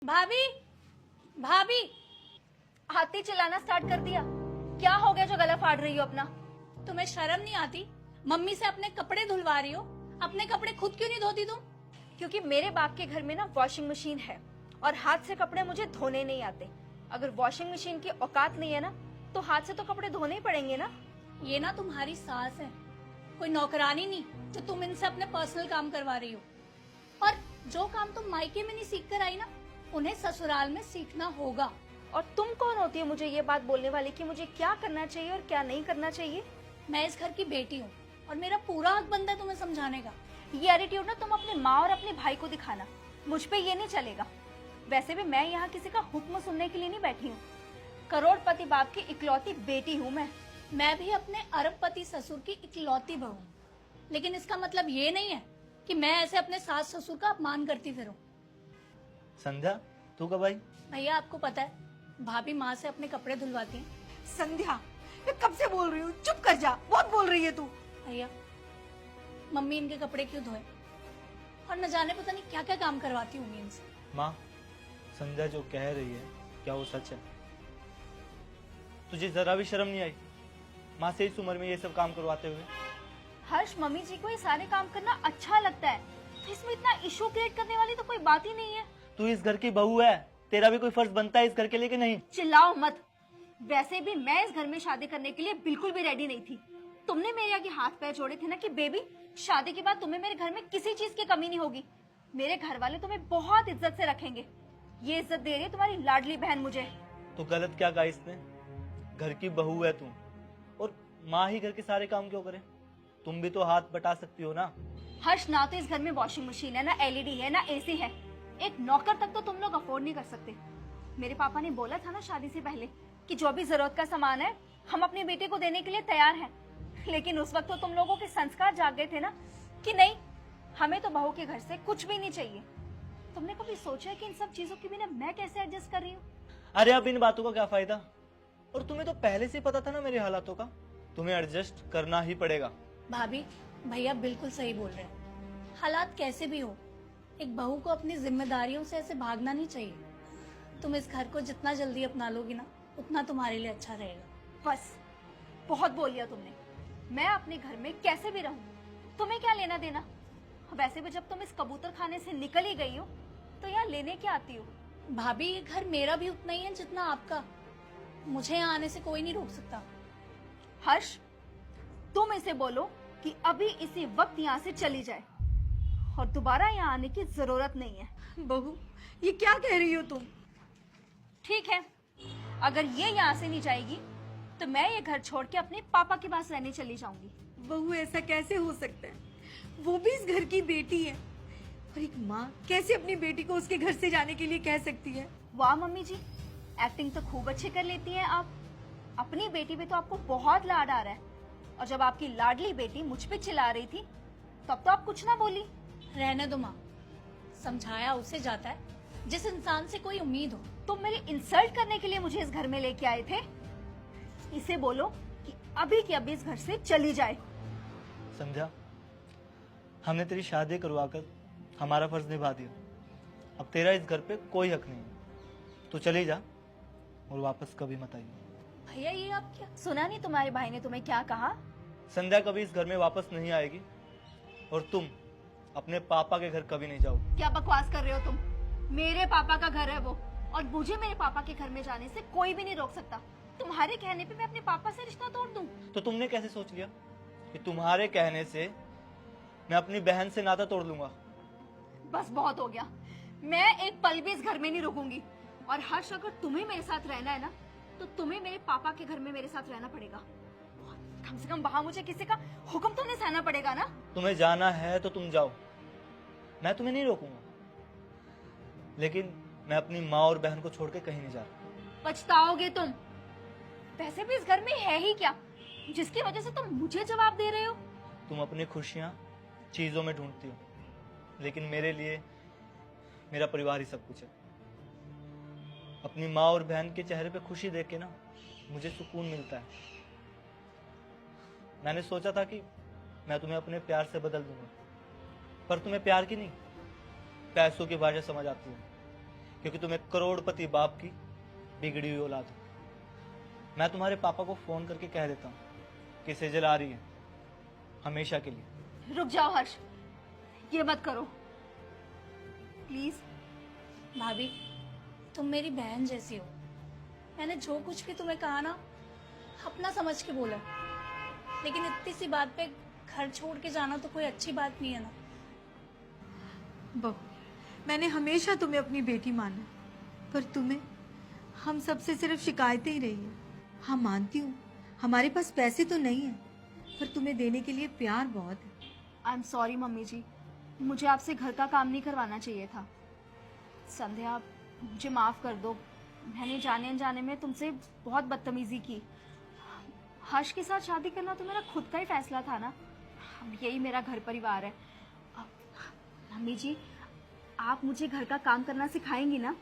भाभी, भाभी, हाथी चलाना स्टार्ट कर दिया। क्या हो गया जो गला फाड़ रही हो अपना? तुम्हें शर्म नहीं आती? मम्मी से अपने कपड़े धुलवा रही हो, अपने कपड़े खुद क्यों नहीं धोती तुम? क्योंकि मेरे बाप के घर में ना वॉशिंग मशीन है और हाथ से कपड़े मुझे धोने नहीं आते। अगर वॉशिंग मशीन की औकात नहीं है ना तो हाथ से तो कपड़े धोने ही पड़ेंगे ना। ये ना तुम्हारी सास है, कोई नौकरानी नहीं जो तुम इनसे अपने पर्सनल काम करवा रही हो। और जो काम तुम मायके में नहीं सीख कर आई ना, उन्हें ससुराल में सीखना होगा। और तुम कौन होती है मुझे ये बात बोलने वाली कि मुझे क्या करना चाहिए और क्या नहीं करना चाहिए? मैं इस घर की बेटी हूँ और मेरा पूरा हक बनता है तुम्हें समझाने का। ये एटीट्यूड ना तुम अपने माँ और अपने भाई को दिखाना, मुझ पे ये नहीं चलेगा। वैसे भी मैं यहाँ किसी का हुक्म सुनने के लिए नहीं बैठी हूँ। करोड़पति बाप की इकलौती बेटी हूँ मैं भी अपने अरबपति ससुर की इकलौती बहू हूँ, लेकिन इसका मतलब ये नहीं है कि मैं ऐसे अपने सास ससुर का अपमान करती फिरूं। संध्या, तू कब आई? भैया आपको पता है, भाभी माँ से अपने कपड़े धुलवाती हैं। संध्या, मैं कब से बोल रही हूँ, चुप कर जा, बहुत बोल रही है तू। भैया, मम्मी इनके कपड़े क्यों धोए और न जाने पता नहीं क्या क्या काम करवाती होंगी इनसे। माँ, संध्या जो कह रही है क्या वो सच है? तुझे जरा भी शर्म नहीं आई माँ से इस उम्र में ये सब काम करवाते हुए? हर्ष, मम्मी जी को ये सारे काम करना अच्छा लगता है, तो इसमें इतना इशू क्रिएट करने वाली तो कोई बात ही नहीं है। तू इस घर की बहू है, तेरा भी कोई फर्ज बनता है इस घर के लिए कि नहीं? चिल्लाओ मत। वैसे भी मैं इस घर में शादी करने के लिए बिल्कुल भी रेडी नहीं थी। तुमने मेरे आगे हाथ पैर जोड़े थे ना कि बेबी, शादी के बाद तुम्हें मेरे घर में किसी चीज की कमी नहीं होगी। मेरे घर वाले तुम्हें बहुत इज्जत से रखेंगे। ये इज्जत दे रही है तुम्हारी लाडली बहन मुझे। तो गलत क्या कहा इसने? घर की बहू है तू, और माँ ही घर के सारे काम क्यों करे? तुम भी तो हाथ बटा सकती हो ना। हर्ष, ना तो इस घर में वॉशिंग मशीन है, ना एलईडी है, ना एसी है। एक नौकर तक तो तुम लोग अफोर्ड नहीं कर सकते। मेरे पापा ने बोला था ना शादी से पहले कि जो भी जरूरत का सामान है हम अपने बेटे को देने के लिए तैयार हैं। लेकिन उस वक्त तो तुम लोगों के संस्कार जाग गए थे ना कि नहीं, हमें तो बहू के घर से कुछ भी नहीं चाहिए। तुमने कभी सोचा है कि इन सब चीजों के बिना मैं कैसे एडजस्ट कर रही हूँ? अरे अब इन बातों का क्या फायदा? और तुम्हें तो पहले से पता था ना मेरे हालातों का। तुम्हें एडजस्ट करना ही पड़ेगा। भाभी, भैया बिल्कुल सही बोल रहे हैं। हालात कैसे भी हो, एक बहू को अपनी जिम्मेदारियों से ऐसे भागना नहीं चाहिए। तुम इस घर को जितना जल्दी अपना लोगी ना, उतना तुम्हारे लिए अच्छा रहेगा। बस, बहुत बोल लिया तुमने। मैं अपने घर में कैसे भी रहूं, तुम्हें क्या लेना देना? वैसे भी जब तुम इस कबूतर खाने से निकल ही गई हो तो यहाँ लेने क्या आती हो? भाभी, ये घर मेरा भी उतना ही है जितना आपका। मुझे यहाँ आने से कोई नहीं रोक सकता। हर्ष, तुम इसे बोलो कि अभी इसी वक्त यहाँ से चली जाए और दोबारा यहाँ आने की जरूरत नहीं है। बहू, ये क्या कह रही हो तुम? ठीक है, अगर ये यहाँ से नहीं जाएगी तो मैं ये घर छोड़ के अपने पापा के पास रहने चली जाऊंगी। बहू, ऐसा कैसे हो सकता है? वो भी इस घर की बेटी है, और एक माँ कैसे अपनी बेटी को उसके घर से जाने के लिए कह सकती है? वाह मम्मी जी, एक्टिंग तो खूब अच्छी कर लेती हैं आप। अपनी बेटी पे तो आपको बहुत लाड आ रहा है, और जब आपकी लाडली बेटी मुझ पे चिल्ला रही थी तब तो आप कुछ ना बोली। रहने दो माँ, समझाया उसे जाता है जिस इंसान से कोई उम्मीद हो। तुम मेरी इंसल्ट करने के लिए मुझे इस घर में लेके आए थे? इसे बोलो कि अभी की अभी इस घर से चली जाए। समझा? हमने तेरी शादी करवाकर हमारा फर्ज निभा दिया। अब तेरा इस घर पे कोई हक नहीं है। तो चली जा और वापस कभी मत आइए। भैया, ये आप क्या? सुना नहीं तुम्हारे भाई ने तुम्हें क्या कहा? संध्या कभी इस घर में वापस नहीं आएगी और तुम अपने पापा के घर कभी नहीं जाओगे। क्या बकवास कर रहे हो तुम? मेरे पापा का घर है वो, और मुझे मेरे पापा के घर में जाने से कोई भी नहीं रोक सकता। तुम्हारे कहने पे मैं अपने पापा से रिश्ता तोड़ दूं? तो तुमने कैसे सोच लिया कि तुम्हारे कहने से मैं अपनी बहन से नाता तोड़ लूंगा? बस बहुत हो गया। मैं एक पल भी इस घर में नहीं रुकूंगी। और हर्ष, अगर तुम्हें मेरे साथ रहना है ना तो तुम्हें मेरे पापा के घर में मेरे साथ रहना पड़ेगा। कम से कम वहां मुझे किसी का हुक्म तो नहीं सहना पड़ेगा ना। तुम्हें जाना है तो तुम जाओ, मैं तुम्हें नहीं रोकूंगा। लेकिन मैं अपनी माँ और बहन को छोड़ के कहीं नहीं जा रहा। पछताओगे तुम। वैसे भी इस घर में है ही क्या जिसकी वजह से तुम मुझे जवाब दे रहे हो? तुम अपनी खुशियाँ चीजों में ढूंढती हो, लेकिन मेरे लिए मेरा परिवार ही सब कुछ है। अपनी माँ और बहन के चेहरे पे खुशी देख के ना मुझे सुकून मिलता है। मैंने सोचा था कि मैं तुम्हें अपने प्यार से बदल दूंगा, पर तुम्हें प्यार की नहीं पैसों की भाषा समझ आती है। क्योंकि तुम एक करोड़पति बाप की बिगड़ी हुई औलाद हो। मैं तुम्हारे पापा को फोन करके कह देता हूँ कि सेजल आ रही है हमेशा के लिए। रुक जाओ हर्ष, ये मत करो प्लीज। भाभी, तुम मेरी बहन जैसी हो। मैंने जो कुछ भी तुम्हें कहा ना, अपना समझ के बोला, लेकिन इतनी सी बात पे घर छोड़ के जाना तो कोई अच्छी बात नहीं है ना। बहू, मैंने हमेशा तुम्हें अपनी बेटी माना, पर तुम्हें हम सबसे सिर्फ शिकायतें ही रही है। हाँ, मानती हूँ हमारे पास पैसे तो नहीं है, पर तुम्हें देने के लिए प्यार बहुत है। आई एम सॉरी मम्मी जी, मुझे आपसे घर का काम नहीं करवाना चाहिए था। संध्या, आप मुझे माफ़ कर दो, मैंने जाने अनजाने में तुमसे बहुत बदतमीजी की। हर्ष के साथ शादी करना तो मेरा खुद का ही फैसला था ना, अब यही मेरा घर परिवार है। मम्मी जी, आप मुझे घर का काम करना सिखाएंगी ना?